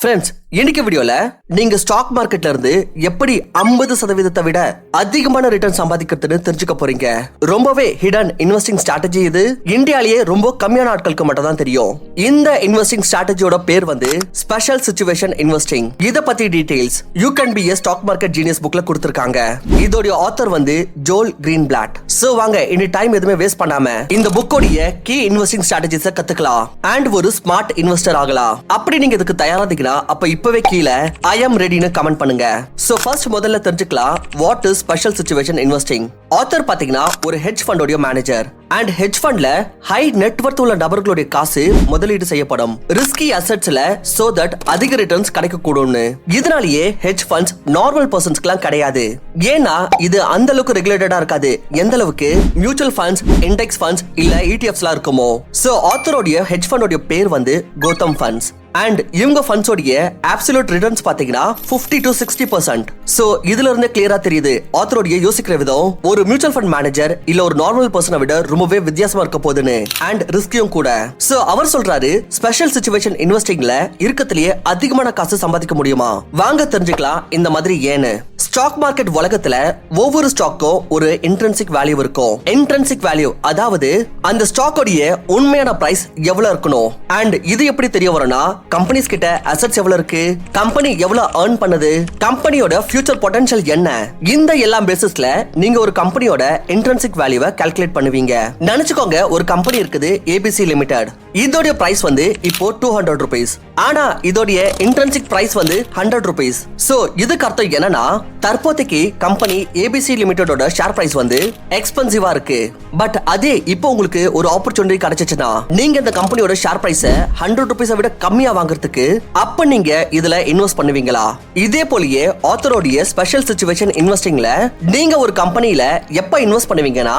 Friends, இன்னைக்கு வீடியோல நீங்க ஸ்டாக் மார்க்கெட்ல இருந்து எப்படி 50% விட அதிகமான ரிட்டர்ன் சம்பாதிக்கிறதுன்னு தெரிஞ்சுக்க போறீங்க. ரொம்பவே ஹிடன் இன்வெஸ்டிங் ஸ்ட்ராட்டஜி இது. இந்தியாலேயே ரொம்ப கம்மியான ஆட்களுக்கு மட்டும் தான் தெரியும். இந்த இன்வெஸ்டிங் ஸ்ட்ராட்டஜியோட பேர் வந்து ஸ்பெஷல் சிச்சுவேஷன் இன்வெஸ்டிங். இத பத்தி details you can be a stock market genius புக்ல கொடுத்திருக்காங்க. இதோட ஆத்தர் வந்து ஜோல் கிரீன்பிளாட். சோ வாங்க இனி டைம் எதுவுமே வேஸ்ட் பண்ணாம இந்த புக்கோட கீ இன்வெஸ்டிங் ஸ்ட்ராட்டஜிஸ கத்துக்கலாம் அண்ட் ஒரு ஸ்மார்ட் இன்வெஸ்டர் ஆகலாம். அப்படி நீங்க இதுக்கு தயாராதீங்கன்னா அப்ப இப்பவே கீழே ஐ அம் ரெடின்னு கமெண்ட் பண்ணுங்க. சோ ஃபர்ஸ்ட் முதல்ல தெரிஞ்சுக்கலாம் what is special situation investing. Author பாத்தீங்கன்னா ஒரு ஹெட்ஜ் ஃபண்டோட மேனேஜர் அண்ட் ஹெட்ஜ் ஃபண்ட்ல ஹை நெட்வொர்த் உள்ள நபர்களுடைய காசு முதலீடு செய்யப்படும் ரிஸ்கி அசெட்ஸ்ல சோ தட் அதிக ரிட்டர்ன்ஸ் கிடைக்க கூடும்னு. இதனாலேயே ஹெட்ஜ் ஃபண்ட்ஸ் நார்மல் பர்சன்ஸ்க்குலாம் கிடையாது. ஏன்னா இது அந்த அளவுக்கு ரெகுலேட்டடா இருக்காது எந்த அளவுக்கு மியூச்சுவல் ஃபண்ட்ஸ், இண்டெக்ஸ் ஃபண்ட்ஸ் இல்ல ETFs இருக்குமோ. சோ ஆத்தரோட ஹெட்ஜ் ஃபண்டோட பேர் வந்து கோதம் ஃபண்ட்ஸ் அண்ட் இவங்க ஃபண்ட்ஸோட அப்சல்யூட் ரிட்டர்ன்ஸ் பாத்தீங்கன்னா 50 to 60%. சோ இதுல இருந்து கிளியரா தெரியுது ஆத்தரோட யோசிக்கிற விதம் ஒரு மியூச்சுவல் ஃபண்ட் மேனேஜர் இல்ல ஒரு நார்மல் பர்சனை விட ரொம்பவே வித்தியாசமா இருக்க போகுதுன்னு அண்ட் ரிஸ்கியும் கூட. சோ அவர் சொல்றாரு ஸ்பெஷல் சிச்சுவேஷன் இன்வெஸ்டிங்ல இருக்கத்திலேயே அதிகமான காசு சம்பாதிக்க முடியுமா? வாங்க தெரிஞ்சுக்கலாம் இந்த மாதிரி ஏன்னு. ஸ்டாக் மார்க்கெட் உலகத்துல ஒவ்வொரு ஸ்டாக்கும் ஒரு இன்ட்ரின்சிக் வேல்யூ இருக்கும். இன்ட்ரின்சிக் வேல்யூ அதாவது அந்த ஸ்டாக்கோட உண்மையான பிரைஸ் எவ்வளவு இருக்கணும். அண்ட் இது எப்படி தெரிய வரும்னா கம்பெனிஸ் கிட்ட அசெட்ஸ் எவ்வளவு இருக்கு, கம்பெனி எவ்வளவு earn பண்ணுது, கம்பெனியோட ஃபியூச்சர் பொட்டன்ஷியல் என்ன, இந்த எல்லா பேசிஸ்ல நீங்க ஒரு கம்பெனியோட இன்ட்ரின்சிக் வேல்யூவை கால்குலேட் பண்ணுவீங்க. நினைச்சுக்கோங்க ஒரு கம்பெனி இருக்குது ABC லிமிடெட். இதோட பிரைஸ் வந்து இப்போ 200 rupees. ஆனா இதோட இன்ட்ரின்சிக் பிரைஸ் வந்து 100 rupees. சோ இதுக்கு அர்த்தம் என்னன்னா தற்போதைக்கு கம்பெனி ABC லிமிடெடோட ஷேர் பிரைஸ் வந்து எக்ஸ்பென்சிவா இருக்கு. பட் அதே இப்போ உங்களுக்கு ஒரு ஆப்பர்ச்சுனிட்டி கிடைச்சிச்சுன்னா நீங்க இந்த கம்பெனியோட ஷேர் பிரைஸ் 100 rupees விட கம்மியா வாங்குறதுக்கு அப்ப நீங்க இதுல இன்வெஸ்ட் பண்ணுவீங்களா? இதே போலயே ஆத்தரோட ஸ்பெஷல் சிச்சுவேஷன் இன்வெஸ்டிங்ல நீங்க ஒரு கம்பெனில எப்ப இன்வெஸ்ட் பண்ணுவீங்கன்னா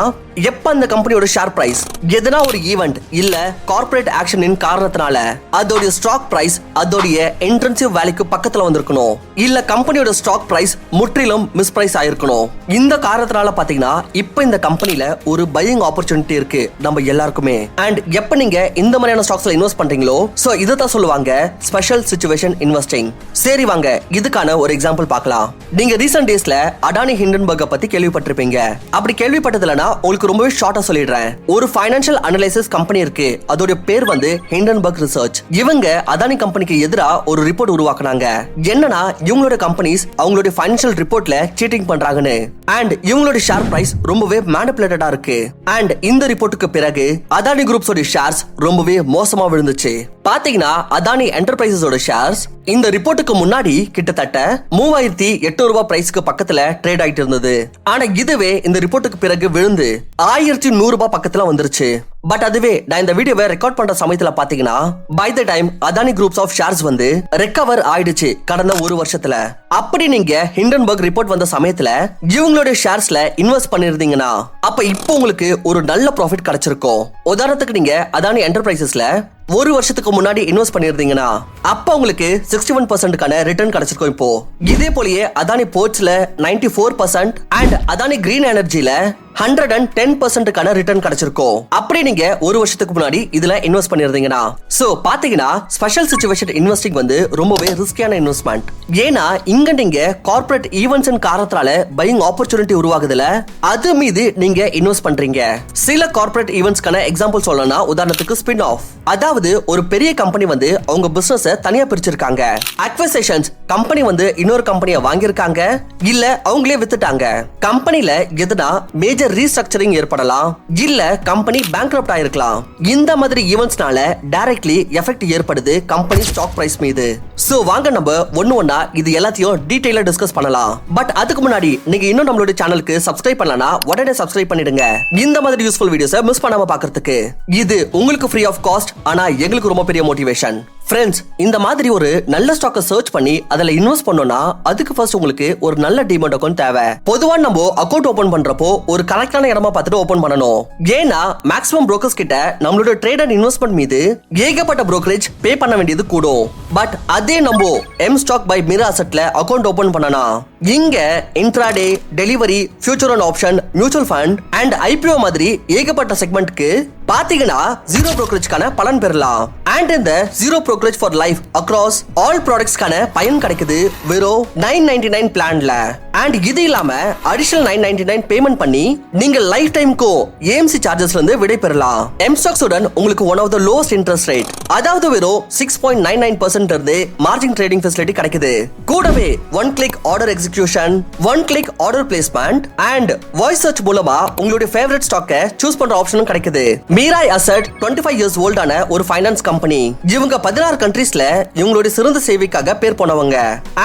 எப்ப அந்த கம்பெனியோட ஷேர் பிரைஸ் எதனா ஒரு ஈவென்ட் இல்ல கார்ப்பரேட் ஆக்ஷனின் காரணத்தினால அதோட ஸ்டாக் பிரைஸ் அதோட இன்ட்ரின்சிவ் வேல்யூக்கு பக்கத்துல வந்திருக்கணும் இல்ல கம்பெனியோட ஸ்டாக் பிரைஸ் முற்றிலும் மிஸ் பிரைஸ் ஆயிருக்கணும். இந்த காரணத்தினால பாத்தீங்கன்னா இப்ப இந்த கம்பெனில ஒரு பையிங் ஆப்பர்ச்சுனிட்டி இருக்கு நம்ம எல்லாருக்குமே. அண்ட் எப்ப நீங்க இந்த மாதிரியான ஸ்டாக்ஸ்ல இன்வெஸ்ட் பண்றீங்களோ சோ இததான் சொல்லுவாங்க ஸ்பெஷல் சிச்சுவேஷன் இன்வெஸ்டிங். சரி வாங்க இதுக்கான ஒரு எக்ஸாம்பிள் பார்க்கலாம். நீங்க ரீசன்ட் டேஸ்ல அடானி ஹிண்டன்பர்க் பத்தி கேள்விப்பட்டிருப்பீங்க. அப்படி கேள்விப்பட்டதுலனா உங்களுக்கு ரொம்பவே ஷார்ட்டா சொல்லிடுறேன். ஒரு ஃபைனான்சியல் அனலைசிஸ் கம்பெனி இருக்கு. அதோட பேர் வந்து ஹிண்டன்பர்க் ரிசர்ச். இவங்க அதானி கம்பெனிக்கு எதிரா ஒரு ரிப்போர்ட் உருவாக்குனாங்க. என்னன்னா இவங்களோட கம்பெனிஸ் அவங்களோட ஃபைனான்சியல் ரிப்போர்ட்ல சீட்டிங் பண்றாங்கன்னு அண்ட் இவங்களோட ஷேர் பிரைஸ் ரொம்பவே மேனிபுலேட்டடா இருக்கு. அண்ட் இந்த ரிப்போர்ட்டுக்கு பிறகு அதானி குரூப்ஸோட ஷேர்ஸ் ரொம்பவே மோசமா விழுந்துச்சு. பாத்தீங்கன்னா அதானி என்டர்பிரைசஸோட ஷேர்ஸ் இந்த ரிப்போர்ட்டுக்கு முன்னாடி கிட்டத்தட்ட 3800 ரூபாய் பிரைஸ்க்கு பக்கத்துல ட்ரேட் ஆயிட்டு இருந்தது. ஆனா இதுவே இந்த ரிப்போர்ட்டுக்கு பிறகு விழுந்து 1100 ரூபாய் பக்கத்துல வந்துருச்சு. பட் அதுவே நான் இந்த வீடியோவை ரெக்கார்ட் பண்ற சமயத்துல பாத்தீங்கன்னா by the time Adani groups of shares வந்து ரெக்கவர் ஆயிடுச்சு கடந்த ஒரு வருஷத்துல. அப்படி நீங்க ஹிண்டன்பர்க் ரிப்போர்ட் வந்த சமயத்துல இவங்களோட ஷேர்ஸ்ல இன்வெஸ்ட் பண்ணிருந்தீங்கன்னா அப்ப இப்போ உங்களுக்கு ஒரு நல்ல ப்ராஃபிட் கிடைச்சிருக்கும். உதாரணத்துக்கு நீங்க அதானி என்டர்பிரைசஸ்ல ஒரு வருஷத்துக்கு முன்னாடி இன்வெஸ்ட் பண்ணிருந்தீங்கன்னா அப்ப உங்களுக்கு 61% ரிட்டர்ன் கிடைச்சிருக்கும். இப்போ இதே போலயே அதானி போர்ட்ஸ்ல 94% அண்ட் அதானி கிரீன் எனர்ஜில 110% ரிட்டர்ன் கிடைச்சிருக்கும். அப்படி நீங்க ஒரு வருஷத்துக்கு முன்னாடி இதுல இன்வெஸ்ட் பண்ணிருந்தீங்கன்னா சோ பாத்தீங்கன்னா ஸ்பெஷல் சிச்சுவேஷன் இன்வெஸ்டிங் வந்து ரொம்பவே ரிஸ்கியான இன்வெஸ்ட்மெண்ட். ஏன்னா இங்க நீங்க கார்ப்பரேட் ஈவென்ட்ஸ் காரணத்தால பையிங் ஆப்பர்ச்சுனிட்டி உருவாகுதுல அது மீது நீங்க இன்வெஸ்ட் பண்றீங்க. சில கார்ப்பரேட் ஈவென்ட்ஸ்க்கான எக்ஸாம்பிள் சொல்லணும்னா உதாரணத்துக்கு ஸ்பின் ஆஃப். அதாவது ஒரு பெரிய கம்பெனி வந்து அவங்க பிசினஸ் தனியா பிரிச்சிருக்காங்க. அக்விசிஷன்ஸ் கம்பெனி வந்து இன்னொரு கம்பெனியை வாங்கியிருக்காங்க இல்ல அவங்களே வித்துட்டாங்க. கம்பெனில எதுனா மேஜர் ரீஸ்ட்ரக்சரிங் ஏற்படலாம் இல்ல கம்பெனி பேங்க்ரப்ட் ஆயிருக்கலாம். இந்த மாதிரி ஈவென்ட்ஸ்னால டைரக்ட்லி எஃபெக்ட் ஏற்படுது கம்பெனி ஸ்டாக் பிரைஸ் மீது. சோ வாங்க நம்ம ஒண்ணா இது எல்லாத்தையும் டீடைலா டிஸ்கஸ் பண்ணலாம். பட் அதுக்கு முன்னாடி நீங்க இன்னும் நம்மளோட சேனலுக்கு சப்ஸ்கிரைப் பண்ணலனா உடனே சப்ஸ்கிரைப் பண்ணிடுங்க. இந்த மாதிரி யூஸ்ஃபுல் வீடியோஸை மிஸ் பண்ணாம பார்க்கிறதுக்கு. இது உங்களுக்கு ஃப்ரீ ஆஃப் காஸ்ட் ஆனா எங்களுக்கு ரொம்ப பெரிய மோட்டிவேஷன். ஃப்ரெண்ட்ஸ், இந்த மாதிரி ஒரு நல்ல ஸ்டாக்கை சர்ச் பண்ணி அதுல இன்வெஸ்ட் பண்ணோம்னா அதுக்கு ஃபர்ஸ்ட் உங்களுக்கு ஒரு நல்ல டிமேட் அக்கவுண்ட் தேவை. பொதுவா நம்ம அக்கவுண்ட் ஓபன் பண்றப்போ ஒரு கரெக்டான இடமா பார்த்துட்டு ஓபன் பண்ணணும். ஏன்னா மேக்ஸிமம் புரோக்கர்ஸ் கிட்ட நம்மளோட ட்ரேட் அண்ட் இன்வெஸ்ட்மெண்ட் மீது ஏகப்பட்ட புரோக்கரேஜ் பே பண்ண வேண்டியது கூடும். பட் அதே நம்ம எம் ஸ்டாக் பை மிரர் அசெட்ல அக்கவுண்ட் ஓபன் பண்ணனா இங்க intraday, delivery, future and option, mutual fund and IPO மாதிரி ஏகப்பட்ட செக்மெண்ட்க்கு பாத்தீங்கன்னா ஜீரோ brokerage-க்கான பலன் பெறலாம். And in the zero brokerage for life across all products-க்கான பயன் கிடைக்குது வெறும் 999 பிளான்ல. And இது இல்லாம additional 999 பேமெண்ட் பண்ணி நீங்க லைஃப் டைம்க்கு AMC சார்ஜஸ்ல இருந்து விடை பெறலாம். M-Stocks உடன் உங்களுக்கு one of the lowest interest rate, அதாவது வெறும் 6.99% இருந்து மார்ஜின் ட்ரேடிங் ஃபெசிலிட்டி கிடைக்குது. கூடவே one click order execution, one click order placement and voice search மூலமா உங்களுடைய ஃபேவரட் ஸ்டாக்கை சூஸ் பண்ற ஆப்ஷனும் கிடைக்குது. மீராய் அசெட் 25 இயர்ஸ் ஓல்டான ஒரு ஃபைனான்ஸ் கம்பெனி. இவங்க 16 கண்ட்ரீஸ்ல இவங்களுடைய சிறந்த சேவைக்காக பேர் போனவங்க.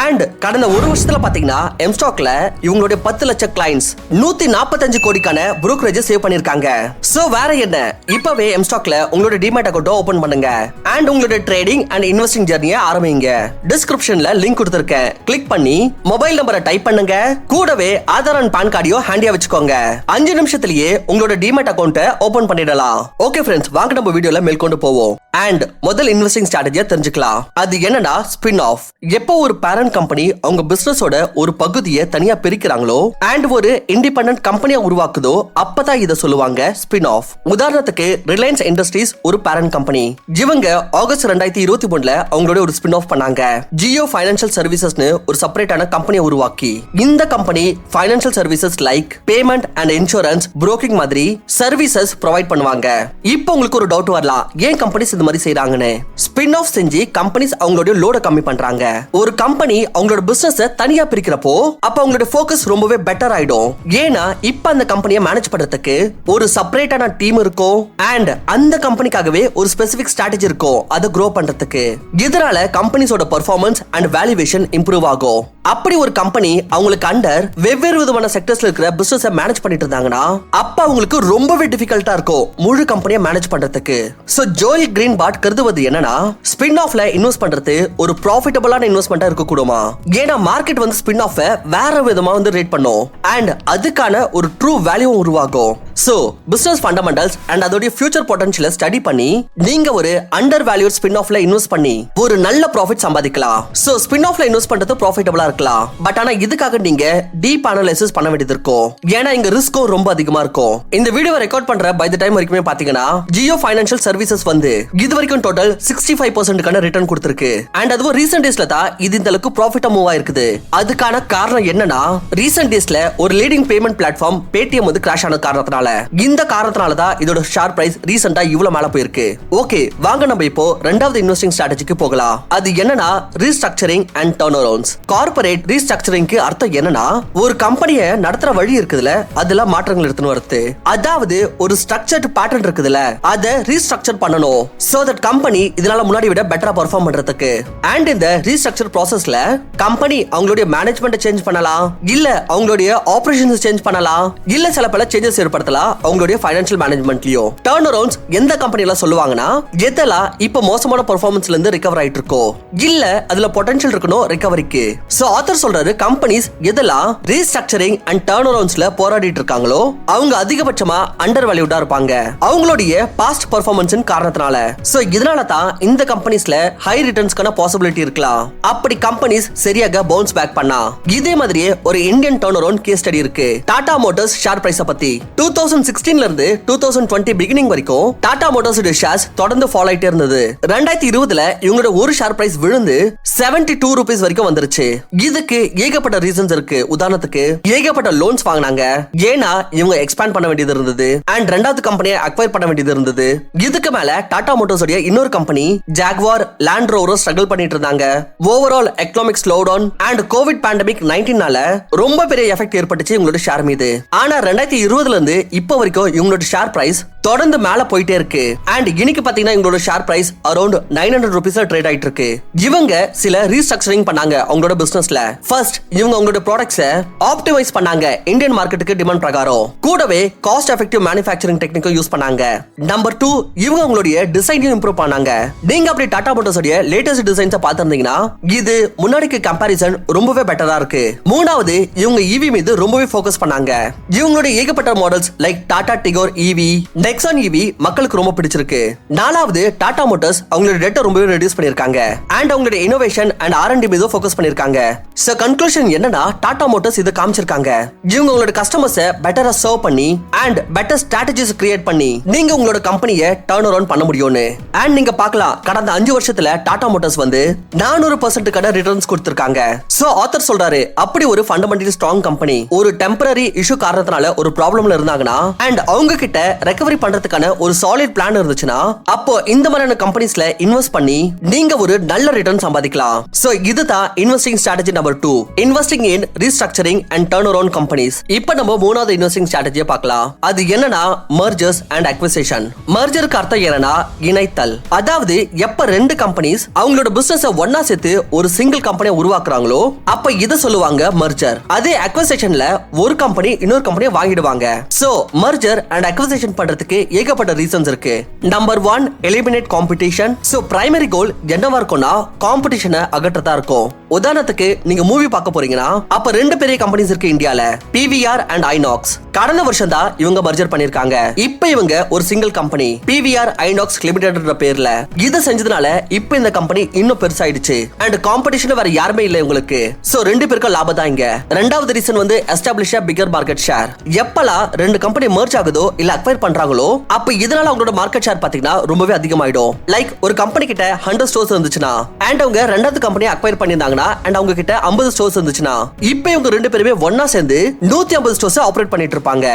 அண்ட் கடந்த ஒரு வருஷத்துல பாத்தீங்கன்னா M-Stockல இவங்களுடைய 10 லட்சம் கிளைண்ட்ஸ் 145 கோடிக்கான brokerage சேவ் பண்ணிருக்காங்க. சோ வேற என்ன, இப்பவே M-Stockல உங்களுடைய டிமேட் அக்கவுண்ட் ஓபன் பண்ணுங்க அண்ட் உங்களுடைய ட்ரேடிங் அண்ட் இன்வெஸ்டிங் ஜர்னியை ஆரம்பிங்க. டிஸ்கிரிப்ஷன்ல லிங்க் கொடுத்திருக்கேன், கிளிக் பண்ணி மொபைல் நம்பரை டைப் பண்ணுங்க. கூடவே ஆதார் அண்ட் பான் கார்டையும் ஹேண்டியா வச்சுக்கோங்க. 5 நிமிஷத்திலேயே உங்களோட டிமேட் அக்கவுண்ட் ஓபன் பண்ணிடலாம். ஓகே ஃப்ரெண்ட்ஸ், வாங்க நம்ம வீடியோல மேல்கொண்டு போவோம். அண்ட் முதல் இன்வெஸ்டிங் ஸ்ட்ராட்டஜியை தெரிஞ்சுக்கலாம். அது என்னன்னா ஸ்பின் ஆஃப். எப்போ ஒரு பேரண்ட் கம்பெனி அவங்க பிசினஸோட ஒரு பகுதியை தனியா பிரிக்கிறாங்களோ அண்ட் ஒரு இண்டிபெண்டன்ட் கம்பெனியா உருவாக்குதோ அப்பதான் இதை சொல்லுவாங்க ஸ்பின் ஆஃப். உதாரணத்துக்கு ரிலையன்ஸ் இண்டஸ்ட்ரீஸ் ஒரு பேரண்ட் கம்பெனி. இவங்க ஆகஸ்ட் 2023ல அவங்களோட ஒரு ஸ்பின் ஆஃப் பண்ணாங்க. ஜியோ ஃபைனான்சியல் சர்வீசஸ்னு ஒரு செப்பரேட்டான கம்பெனியை உருவாக்கி இந்த company financial services like payment and insurance, broking மாதிரி சர்வீசஸ் ப்ரொவைட் பண்ணுவாங்க. இப்போ உங்களுக்கு ஒரு டவுட் வரலாம், ஏன் கம்பெனிஸ் இந்த மாதிரி செய்றாங்கன்னு. ஸ்பின் ஆஃப் செஞ்சு கம்பெனிஸ் அவங்களோட லோட கம்மி பண்றாங்க. ஒரு கம்பெனி அவங்களோட பிசினஸ் தனியா பிரிக்கிறப்போ அப்ப அவங்களோட ஃபோக்கஸ் ரொம்பவே பெட்டர் ஆயிடும். ஏன்னா இப்ப அந்த கம்பெனியை மேனேஜ் பண்றதுக்கு ஒரு செப்பரேட்டான டீம் இருக்கும் அண்ட் அந்த கம்பெனிக்காகவே ஒரு ஸ்பெசிபிக் ஸ்ட்ராட்டஜி இருக்கும் அதை க்ரோ பண்றதுக்கு. இதனால கம்பெனிஸோட பெர்ஃபார்மன்ஸ் அண்ட் வேல்யூவேஷன் இம்ப்ரூவ் ஆகும். அப்படி ஒரு கம்பெனி அவங்களுக்கு அண்டர் வெவ்வேறு விதமான செக்டர்ஸ்ல இருக்கிற பிசினஸ் மேனேஜ் பண்ணிட்டு இருந்தாங்கன்னா அப்ப அவங்களுக்கு ரொம்பவே டிஃபிகல்ட்டா இருக்கும் முழு கம்பெனியை மேனேஜ் பண்றதுக்கு. சோ ஜோயல் கிரீன்பார்ட் கருதுவது என்னன்னா ஸ்பின் ஆஃப்ல இன்வெஸ்ட் பண்றது ஒரு ப்ராஃபிட்டபிளான இன்வெஸ்ட்மெண்டா இருக்க கூடுமா. ஏன்னா மார்க்கெட் வந்து ஸ்பின் ஆஃப் வேற விதமா வந்து ரேட் பண்ணும் அண்ட் அதுக்கான ஒரு ட்ரூ வேல்யூ உருவாகும். சோ பிசினஸ் ஃபண்டமெண்டல்ஸ் அண்ட் அதோட ஃபியூச்சர் பொட்டன்ஷியலை ஸ்டடி பண்ணி நீங்க ஒரு அண்டர் வேல்யூட் ஸ்பின் ஆஃப்ல இன்வெஸ்ட் பண்ணி ஒரு நல்ல ப்ராஃபிட் சம்பாதிக்கலாம். சோ ஸ்பின் ஆஃப்ல இன்வெஸ்ட் பண்றது ப்ராஃபிட்டபிளா இருக்கலாம். பட் ஆனா இதுக்காக நீங்க டீப் அனலைசிஸ் பண்ண வேண்டியது இருக்கும். ஏன்னா இங்க ரிஸ்க்கும் ரொம்ப அதிகமா இருக்கும். இந்த வீடியோவை ரெக்கார்ட் பண்ற பை தி டைம் வரைக்குமே பாத்தீங்கன்னா ஜியோ ஃபைனான்சியல் சர்வீசஸ் வந்து இது வரைக்கும் டோட்டல் 65% ரிட்டர்ன் கொடுத்திருக்கு. அண்ட் அதுவும் ரீசன்ட் டேஸ்ல தான் இது இந்த அளவுக்கு ப்ராஃபிட்டா மூவ் ஆயிருக்குது. அதுக்கான காரணம் என்னன்னா ரீசன்ட் டேஸ்ல ஒரு லீடிங் பேமெண்ட் பிளாட்ஃபார்ம் பேடிஎம் வந்து கிராஷ் ஆன காரணத்தினால, இந்த காரணத்தினால தான் இதோட ஷேர் பிரைஸ் ரீசன்ட்டா இவ்வளவு மேல போயிருக்கு. ஓகே, வாங்க நம்ம இப்போ ரெண்டாவது இன்வெஸ்டிங் ஸ்ட்ராட்டஜிக்கு போகலாம். அது என்னன்னா restructuring and turn arounds. Corporate ரீஸ்ட்ரக்சரிங்க்கு அர்த்தம் என்னன்னா ஒரு கம்பெனியை நடத்துற வழி இருக்குதுல அதுல மாற்றங்கள் எடுத்துன்னு வருது. அதாவது ஒரு ஸ்ட்ரக்சர்ட் பேட்டர்ன் இருக்குதுல அதை ரீஸ்ட்ரக்சர் பண்ணணும் சோ தட் கம்பெனி இதனால முன்னாடி விட பெட்டரா பெர்ஃபார்ம் பண்றதுக்கு. அண்ட் இந்த ரீஸ்ட்ரக்சர் ப்ராசஸ்ல கம்பெனி அவங்களுடைய மேனேஜ்மெண்ட் சேஞ்ச் பண்ணலாம், இல்ல அவங்களுடைய ஆபரேஷன்ஸ் சேஞ்ச் பண்ணலாம், இல்ல சில பல சேஞ்சஸ் ஏற்படுத்தலாம் அவங்களுடைய ஃபைனான்சியல் மேனேஜ்மெண்ட்லயும். டர்ன் அரவுண்ட்ஸ் எந்த கம்பெனி எல்லாம் சொல்லுவாங்கன்னா எதெல்லாம் இப்ப மோசமான பெர்ஃபார்மன்ஸ்ல இருந்து ரிகவர் ஆயிட்டு இருக்கோ இல்ல அதுல பொட்டன்ஷியல் இருக்கணும் ரிகவரிக்கு. சோ ஆத்தர் சொல்றாரு கம்பெனிஸ் எதெல்லாம் ரீஸ்ட்ரக்சரிங் அண்ட் டர்ன் அரவுண்ட்ஸ்ல போராடிட்டு இருக்காங்களோ அவங்க அதிகபட்சமா அண்டர் வேல்யூடா இருப்பாங்க அவங்களுடைய பாஸ்ட் பெர்ஃபார்மன்ஸ் காரணத்தினால. சோ இதனால தான் இந்த கம்பெனிஸ்ல ஹை ரிட்டர்ன்ஸ்க்கான பாசிபிலிட்டி இருக்கலாம். அப்படி கம்பெனிஸ் சரியாக பவுன்ஸ் பேக் பண்ணா. இதே மாதிரியே ஒரு Indian turn around case study இருக்கு. டாடா மோட்டார்ஸ் ஷேர் பிரைஸ் பத்தி 2016ல இருந்து 2020 பிகினிங் வரைக்கும் டாடா மோட்டார்ஸ் ஷேர்ஸ் தொடர்ந்து ஃபால் ஆயிட்டே இருந்தது. 2020ல இவங்களோட ஒரு ஷேர் பிரைஸ் விழுந்து 72 ரூபீஸ் வரைக்கும் வந்துருச்சு. இதுக்கு ஏகப்பட்ட ரீசன்ஸ் இருக்கு. உதாரணத்துக்கு ஏகப்பட்ட லோன்ஸ் வாங்கினாங்க, ஏன்னா இவங்க எக்ஸ்பேண்ட் பண்ண வேண்டியது இருந்தது அண்ட் ரெண்டாவது கம்பெனியை அக்வயர் பண்ண வேண்டியது இருந்தது. இதுக்கு மேல டாடா மோட்டார்ஸ் உடைய இன்னொரு company jaguar land rover struggle பண்ணிட்டு இருந்தாங்க. Overall economic slowdown and covid pandemic 19னால ரொம்ப பெரிய எஃபெக்ட் ஏற்பட்டுச்சு இவங்களோட ஷேர் மீது. ஆனா 2020ல இருந்து இப்போ வரைக்கும் இவங்களோட ஷேர் பிரைஸ் தொடர்ந்து மேல போயிட்டே இருக்கு. அண்ட் இன்னைக்கு பாத்தீங்கன்னா இவங்களோட ஷேர் பிரைஸ் அரௌண்ட் 900 ரூபீஸ்ல ட்ரேட் ஆயிட்டு இருக்கு. இவங்க சில ரீஸ்ட்ரக்சரிங் பண்ணாங்க அவங்களோட பிசினஸ்ல. ஃபர்ஸ்ட் இவங்க அவங்களோட ப்ராடக்ட்ஸை ஆப்டிமைஸ் பண்ணாங்க இந்தியன் மார்க்கெட்டுக்கு டிமாண்ட் பிரகாரம். கூடவே காஸ்ட் எஃபெக்டிவ் மேனுஃபேக்சரிங் டெக்னிக்கும் யூஸ் பண்ணாங்க. நம்பர் 2 இவங்க அவங்களுடைய டிசைனையும் இம்ப்ரூவ் பண்ணாங்க. நீங்க அப்படி டாடா மோட்டார்ஸ் உடைய லேட்டஸ்ட் டிசைன்ஸை பார்த்திருந்தீங்கன்னா இது முன்னாடிக்கு கம்பேரிசன் ரொம்பவே பெட்டரா இருக்கு. மூணாவது இவங்க ஈவி மீது ரொம்பவே ஃபோக்கஸ் பண்ணாங்க. இவங்களுடைய ஏகப்பட்ட models like Tata Tigor EV, Nexon EV மக்களுக்கு ரொம்ப பிடிச்சிருக்கு. நாலாவது டாடா மோட்டார்ஸ் அவங்களோட டெட்டை ரொம்பவே ரெடியூஸ் பண்ணிருக்காங்க அண்ட் அவங்களோட இனோவேஷன் அண்ட் R&D மீது ஃபோக்கஸ் பண்ணிருக்காங்க. சோ கன்க்ளூஷன் என்னன்னா டாடா மோட்டார்ஸ் இத காமிச்சிருக்காங்க. இவங்க உங்களோட கஸ்டமர்ஸை பெட்டரா சர்வ் பண்ணி அண்ட் பெட்டர் ஸ்ட்ராட்டஜிஸ் கிரியேட் பண்ணி நீங்க உங்களோட கம்பெனியை டர்ன் அரவுண்ட் பண்ண முடியும்னு. அண்ட் நீங்க பார்க்கலாம் கடந்த 5 வருஷத்துல டாடா மோட்டார்ஸ் வந்து 400% கடை ரிட்டர்ன்ஸ் கொடுத்திருக்காங்க. சோ ஆத்தர் சொல்றாரு அப்படி ஒரு ஃபண்டமெண்டலி ஸ்ட்ராங் கம்பெனி ஒரு டெம்பரரி இஷ்யூ காரணத்தினால ஒரு ப்ராப்ளம்ல இருந்தாங்கன்னா அண்ட் அவங்க கிட்ட ரெக்கவரி பண்றதுக்கான ஒரு சாலிட் பிளான் இருந்துச்சுன்னா அப்போ இந்த மாதிரியான கம்பெனிஸ்ல இன்வெஸ்ட் பண்ணி நீங்க ஒரு நல்ல ரிட்டர்ன் சம்பாதிக்கலாம். சோ இதுதான் investing strategy number 2, investing in restructuring and turn around companies. இப்போ நம்ம மூணாவது இன்வெஸ்டிங் ஸ்ட்ராட்டஜியை பார்க்கலாம். அது என்னன்னா மர்ஜர்ஸ் அண்ட் அக்விசிஷன். மர்ஜருக்கு அர்த்தம் என்னன்னா இணைத்தல். அதாவது எப்ப ரெண்டு கம்பெனிஸ் அவங்களோட பிசினஸ் ஒன்னா சேர்த்து ஒரு சிங்கிள் கம்பெனியை உருவாக்குறாங்களோ அப்ப இத சொல்லுவாங்க மர்ஜர். அதே அக்விசிஷன்ல ஒரு கம்பெனி இன்னொரு கம்பெனியை வாங்கிடுவாங்க. சோ மர்ஜர் அண்ட் அக்விசிஷன் பண்றதுக்கு ஏகப்பட்ட ரீசன்ஸ் இருக்கு. Number 1, eliminate competition. So primary கோல் என்னவா இருக்கும்னா காம்படிஷனை அகற்றதா இருக்கும். உதாரணத்துக்கு நீங்க மூவி பார்க்க போறீங்கன்னா அப்ப ரெண்டு பெரிய கம்பெனிஸ் இருக்கு இந்தியால, PVR அண்ட் ஐநாக்ஸ். கடந்த வருஷம் தான் இவங்க மர்ஜர் பண்ணிருக்காங்க. இப்ப இவங்க ஒரு சிங்கிள் கம்பெனி PVR ஐநாக்ஸ் லிமிடெட்ன்ற பேர்ல இத செஞ்சதுனால இப்ப இந்த கம்பெனி இன்னும் பெருசாயிடுச்சு அண்ட் காம்படிஷன் வேற யாருமே இல்ல உங்களுக்கு. சோ ரெண்டு பேருக்கு லாபம் தான் இங்க. ரெண்டாவது ரீசன் வந்து establish a bigger market share. எப்பலாம் ரெண்டு கம்பெனி மர்ஜ் ஆகுதோ இல்ல அக்வயர் பண்றாங்களோ அப்ப இதனால அவங்களோட மார்க்கெட் ஷேர் பாத்தீங்கன்னா ரொம்பவே அதிகமாயிடும். லைக் ஒரு கம்பெனி கிட்ட 100 ஸ்டோர்ஸ் இருந்துச்சுன்னா அண்ட் அவங்க ரெண்டாவது கம்பெனி அக்வயர் பண்ணிருந்தாங்கன்னா அண்ட் அவங்க கிட்ட 50 ஸ்டோர்ஸ் இருந்துச்சுன்னா இப்ப இவங்க ரெண்டு பேருமே ஒன்னா சேர்ந்து 150 ஸ்டோர்ஸ் ஆபரேட் பண்ணிட்டு இருப்பாங்க.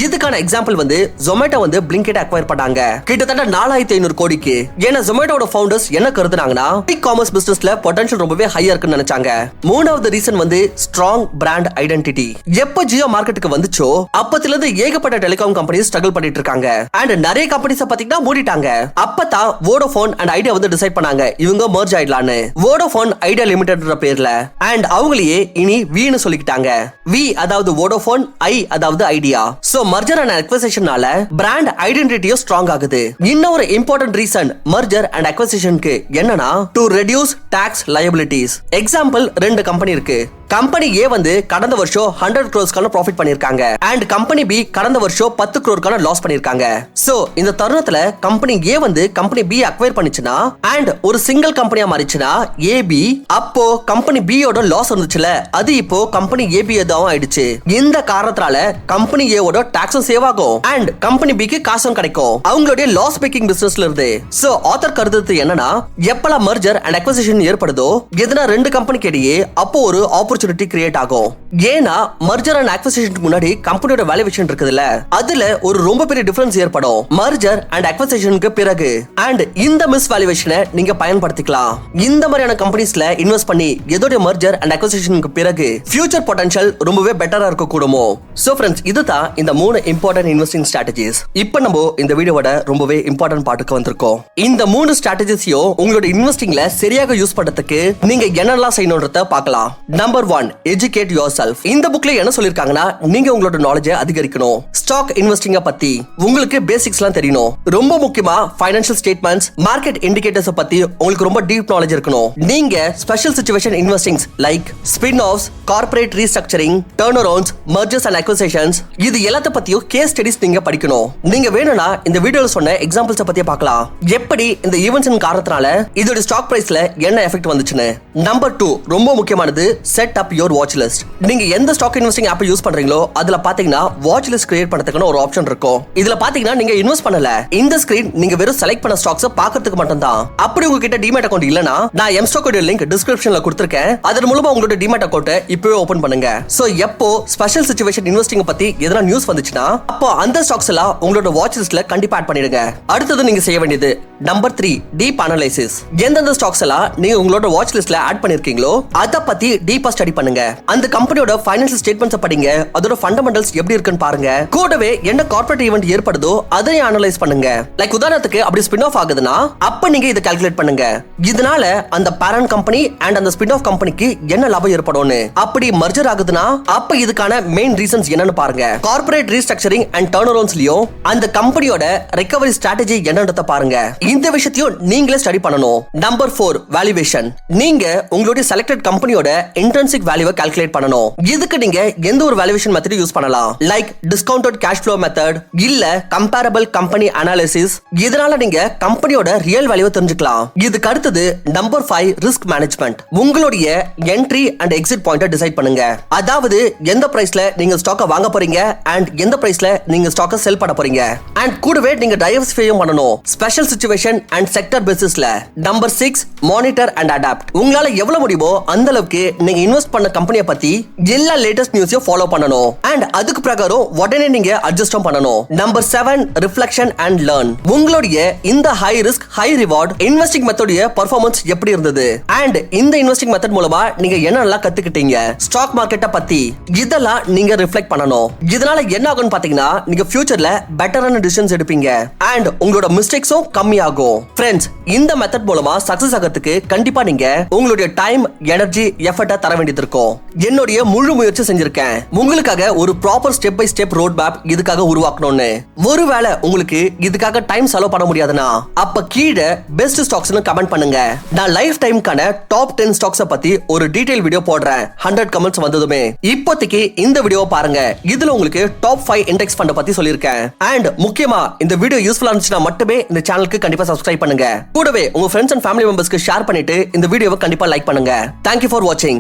இதுக்கான எக்ஸாம்பிள் வந்து Zomato வந்து Blinkit அக்வயர் பண்ணாங்க கிட்டத்தட்ட 4500 கோடிக்கு. ஏன்னா Zomatoவோட ஃபவுண்டர்ஸ் என்ன கருதுனாங்கன்னா இ-காமர்ஸ் பிசினஸ்ல பொட்டன்ஷியல் ரொம்பவே ஹையா இருக்குன்னு நினைச்சாங்க. மூணாவது ரீசன் வந்து ஸ்ட்ராங் பிராண்ட் ஐடென்டிட்டி. எப்ப ஜியோ மார்க்கெட்டுக்கு வந்துச்சோ அப்பத்துல இருந்து ஏகப்பட்ட டெலிகாம் கம்பெனிஸ் ஸ்ட்ரகிள் பண்ணிட்டு இருக்காங்க அண்ட் நிறைய கம்பெனிஸ் பாத்தீங்கன்னா மூடிட்டாங்க. அப்பதான் வோடோஃபோன் அண்ட் ஐடியா வந்து டிசைட் பண்ணாங்க இவங்க மர்ஜ் ஆயிடலான்னு. வோடோஃபோன் ஐடியா லிமிடெட்ன்ற பேர்ல அண்ட் அவங்களையே இனி வின்னு சொல்லிக்கிட்டாங்க. வி அதாவது வோடோஃபோன், ஐ அதாவது ஐடியா. சோ மர்ஜர் அண்ட் அக்விசிஷனால பிராண்ட் ஐடென்டிட்டியும் ஸ்ட்ராங் ஆகுது. இன்னொரு இம்பார்ட்டன்ட் ரீசன் மர்ஜர் அண்ட் அக்விசிஷனுக்கு என்னன்னா to reduce tax liabilities. Example ரெண்டு கம்பெனி இருக்கு. கம்பெனி ஏ வந்து கடந்த வருஷம் 100 crores ப்ராஃபிட் பண்ணிருக்காங்க அண்ட் கம்பெனி பி கடந்த வருஷம் 10 crore லாஸ் பண்ணிருக்காங்க. சோ இந்த தருணத்துல கம்பெனி ஏ வந்து கம்பெனி பி அக்வயர் பண்ணிச்சுனா அண்ட் ஒரு சிங்கிள் கம்பெனியா மாறிச்சுனா ஏபி, அப்போ கம்பெனி பி யோட லாஸ் இருந்துச்சுல அது இப்போ கம்பெனி ஏபி தான் ஆயிடுச்சு. இந்த காரணத்தால கம்பெனி ஏ வோட டாக்ஸும் சேவ் ஆகும் அண்ட் கம்பெனி பிக்கு காசும் கிடைக்கும் அவங்களுடைய லாஸ் மேக்கிங் பிசினஸ்ல இருந்து. சோ ஆத்தர் கருத்து என்னன்னா எப்பலாம் மர்ஜர் அண்ட் அக்விசிஷன் ஏற்படுதோ எதுனா ரெண்டு கம்பெனிக்கு இடையே அப்போ ஒரு ஆப்பர்ச்சுனிட்டி கிரியேட் ஆகும். ஏன்னா மர்ஜர் அண்ட் அக்விசிஷனுக்கு முன்னாடி கம்பெனியோட வேல்யூவேஷன் இருக்குதுல்ல அதுல ஒரு ரொம்ப பெரிய டிஃபரன்ஸ் ஏற்படும் மர்ஜர் அண்ட் அக்விசிஷனுக்கு பிறகு. அண்ட் இந்த மிஸ் வேல்யூவேஷனை நீங்க பயன்படுத்திக்கலாம். இந்த மாதிரியான கம்பெனிஸ்ல இன்வெஸ்ட் பண்ணி எதோட மர்ஜர் அண்ட் அக்விசிஷனுக்கு பிறகு ஃபியூச்சர் பொட்டன்ஷியல் ரொம்பவே பெட்டரா இருக்க கூடுமோ. சோ ஃப்ரெண்ட்ஸ் இதுதான் இந்த 3 இம்பார்ட்டன்ட் இன்வெஸ்டிங் ஸ்ட்ராட்டஜிஸ். இப்போ நம்ம இந்த வீடியோவோட ரொம்பவே இம்பார்ட்டன்ட் பார்ட்டுக்கு வந்திருக்கோம். இந்த 3 ஸ்ட்ராட்டஜிஸையும் உங்களோட இன்வெஸ்டிங்ல சரியாக யூஸ் பண்றதுக்கு நீங்க என்னெல்லாம் செய்யணும்ன்றத பார்க்கலாம். Number 1, educate yourself. இந்த புக்ல என்ன சொல்லிருக்காங்கன்னா நீங்க உங்களோட நாலேஜை அதிகரிக்கணும். ஸ்டாக் இன்வெஸ்டிங்க பத்தி உங்களுக்கு பேசிக்ஸ்லாம் தெரியணும். ரொம்ப முக்கியமா ஃபைனான்சியல் ஸ்டேட்மெண்ட்ஸ், மார்க்கெட் இண்டிகேட்டர்ஸ் பத்தி உங்களுக்கு ரொம்ப டீப் நாலேஜ் இருக்கணும். நீங்க special situation investings like spin offs, corporate restructuring, turnarounds, mergers and acquisitions இது எல்லாத்த பத்தியும் கேஸ் ஸ்டடிஸ் நீங்க படிக்கணும். நீங்க வேணும்னா இந்த வீடியோல சொன்ன எக்ஸாம்பிள்ஸ் பத்தி பார்க்கலாம். எப்படி இந்த ஈவென்ட்ஸ் காரணத்தால இதோட ஸ்டாக் பிரைஸ்ல என்ன எஃபெக்ட் வந்துச்சுன்னு. நம்பர் 2 ரொம்ப முக்கியமானது set up your watch list. நீங்க எந்த ஸ்டாக் இன்வெஸ்டிங் ஆப் யூஸ் பண்றீங்களோ அதுல பாத்தீங்கன்னா வாட்ச் லிஸ்ட் கிரியேட் பண்றதுக்கான ஒரு ஆப்ஷன் இருக்கும். இதுல பாத்தீங்கன்னா நீங்க இன்வெஸ்ட் பண்ணல, இந்த ஸ்கிரீன் நீங்க வெறும் செலக்ட் பண்ண ஸ்டாக்ஸ் பார்க்கிறதுக்கு மட்டும் தான். அப்படி உங்ககிட்ட டிமேட் அக்கவுண்ட் இல்லனா நான் எம்ஸ்டாக் லிங்க் டிஸ்கிரிப்ஷன்ல கொடுத்திருக்கேன். அதன் மூலமா உங்களோட டிமேட் அக்கவுண்ட்டை இப்பவே ஓபன் பண்ணுங்க. சோ எப்போ ஸ்பெஷல் சிச்சுவேஷன் இன்வெஸ்டிங் பத்தி எதனா நியூஸ் வந்துச்சுன்னா அப்போ அந்த ஸ்டாக்ஸ் எல்லாம் உங்களோட வாட்ச் லிஸ்ட்ல கண்டிப்பா ஆட் பண்ணிடுங்க. அடுத்தது நீங்க செய்ய வேண்டியது நம்பர் 3, டீப் அனலைசிஸ். எந்தெந்த ஸ்டாக்ஸ் எல்லாம் நீங்க உங்களோட வாட்ச் லிஸ்ட்ல ஆட் பண்ணிருக்கீங்களோ அத பத்தி டீப்பா ஸ்டடி பண்ணுங்க. அந்த கம்பெனியோட ஃபைனான்சியல் ஸ்டேட்மெண்ட்ஸ் படிங்க, அதோட ஃபண்டமெண்டல்ஸ் எப்படி இருக்குன்னு பாருங்க. கூடவே என்ன கார்ப்பரேட் ஈவென்ட் ஏற்படுதோ அதையும் அனலைஸ் பண்ணுங்க. லைக் உதாரணத்துக்கு அப்படி ஸ்பின் ஆஃப் ஆகுதுன்னா அப்ப நீங்க இத கால்குலேட் பண்ணுங்க. இதனால அந்த பேரண்ட் கம்பெனி அண்ட் அந்த ஸ்பின் ஆஃப் கம்பெனிக்கு என்ன லாபம் ஏற்படும்னு. அப்படி மர்ஜர் ஆகுதுன்னா அப்ப இதுக்கான மெயின் ரீசன்ஸ் என்னன்னு பாருங்க. கார்ப்பரேட் ரீஸ்ட்ரக்சரிங் அண்ட் டர்ன் அரவுண்ட்ஸ்லயும் அந்த கம்பெனியோட ரெக்கவரி ஸ்ட்ராட்டஜி என்னன்றத பாருங்க. இந்த விஷயத்தையும் நீங்களே ஸ்டடி பண்ணணும். Number 4 valuation. நீங்க உங்களுடைய செலக்டட் கம்பெனியோட இன்ட்ரின்சிக் வேல்யூவை கால்குலேட் பண்ணணும். இதுக்கு நீங்க எந்த ஒரு வேல்யூவேஷன் மெத்தட் யூஸ் பண்ணலாம். Like discounted cash flow method இல்ல கம்பேரபிள் கம்பெனி அனாலிசிஸ். இதனால நீங்க கம்பெனியோட ரியல் வேல்யூவை தெரிஞ்சுக்கலாம். இதுக்கு அடுத்தது நம்பர் 5 ரிஸ்க் மேனேஜ்மெண்ட். உங்களுடைய என்ட்ரி அண்ட் எக்ஸிட் பாயிண்ட டிசைட் பண்ணுங்க. அதாவது எந்த பிரைஸ்ல நீங்க ஸ்டாக்க வாங்க போறீங்க அண்ட் எந்த பிரைஸ்ல நீங்க ஸ்டாக்க செல் பண்ண போறீங்க. அண்ட் கூடவே நீங்க டைவர்சிஃபையும் பண்ணணும். ஸ்பெஷல் சிச்சுவேஷன் அண்ட் செக்டர் பேசிஸ்ல. Number 6 monitor and adapt. உங்களால எவ்வளவு முடியுமோ அந்த அளவுக்கு நீங்க இன்வெஸ்ட் பண்ண கம்பெனியை பத்தி எல்லா லேட்டஸ்ட் நியூஸையும் ஃபாலோ பண்ணணும். அண்ட் அதுக்கு பிரகாரம் உடனே நீங்க அட்ஜஸ்டும் பண்ணணும். Number 7 reflection and learn. உங்களுடைய இந்த high risk high reward investing மெத்தோடைய பெர்ஃபார்மன்ஸ் எப்படி இருந்தது அண்ட் இந்த இன்வெஸ்டிங் மெத்தட் மூலமா நீங்க என்னெல்லாம் கத்துக்கிட்டீங்க ஸ்டாக் மார்க்கெட்டை பத்தி, இதெல்லாம் நீங்க ரிஃப்ளெக்ட் பண்ணணும். இதனால என்ன ஆகும்னு பாத்தீங்கன்னா நீங்க ஃபியூச்சர்ல பெட்டரான டிசிஷன்ஸ் எடுப்பீங்க அண்ட் உங்களோட மிஸ்டேக்ஸும் கம்மியாகும். ஃப்ரெண்ட்ஸ், இந்த மெத்தட் மூலமா சக்சஸ் ஆகிறதுக்கு கண்டிப்பா நீங்க உங்களுடைய டைம் எனர்ஜி எஃபர்ட்டை தர வேண்டியது இருக்கும். என்னுடைய முழு முயற்சி செஞ்சிருக்கேன் உங்களுக்காக ஒரு proper step by step road map இதுக்காக உருவாக்கணும்னு. ஒருவேளை உங்களுக்கு இதுக்காக டைம் செலவு பண்ண முடியாதுன்னா அப்ப கீழே பெஸ்ட் ஸ்டாக்ஸ்னு கமெண்ட் பண்ணுங்க. நான் லைஃப் டைம்க்கான டாப் 10 ஸ்டாக்ஸை பத்தி ஒரு டீடைல் வீடியோ போடுறேன். 100 கமெண்ட்ஸ் வந்ததுமே இப்போதைக்கு இந்த வீடியோவை பாருங்க. இதுல உங்களுக்கு டாப் 5 இண்டெக்ஸ் ஃபண்ட பத்தி சொல்லியிருக்கேன். அண்ட் முக்கியமா இந்த வீடியோ யூஸ்ஃபுல்லா இருந்துச்சுன்னா மட்டுமே இந்த சேனலுக்கு கண்டிப்பா சப்ஸ்கிரைப் பண்ணுங்க. கூடவே உங்க ஃப்ரெண்ட்ஸ் அண்ட் ஃபேமிலி மெம்பர்ஸ்க்கு ஷேர் பண்ணிட்டு இந்த வீடியோவை கண்டிப்பா லைக் பண்ணுங்க. Thank you for watching.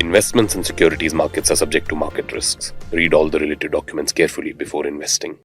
Investments in securities markets are subject to market risks. Read all the related documents carefully before investing.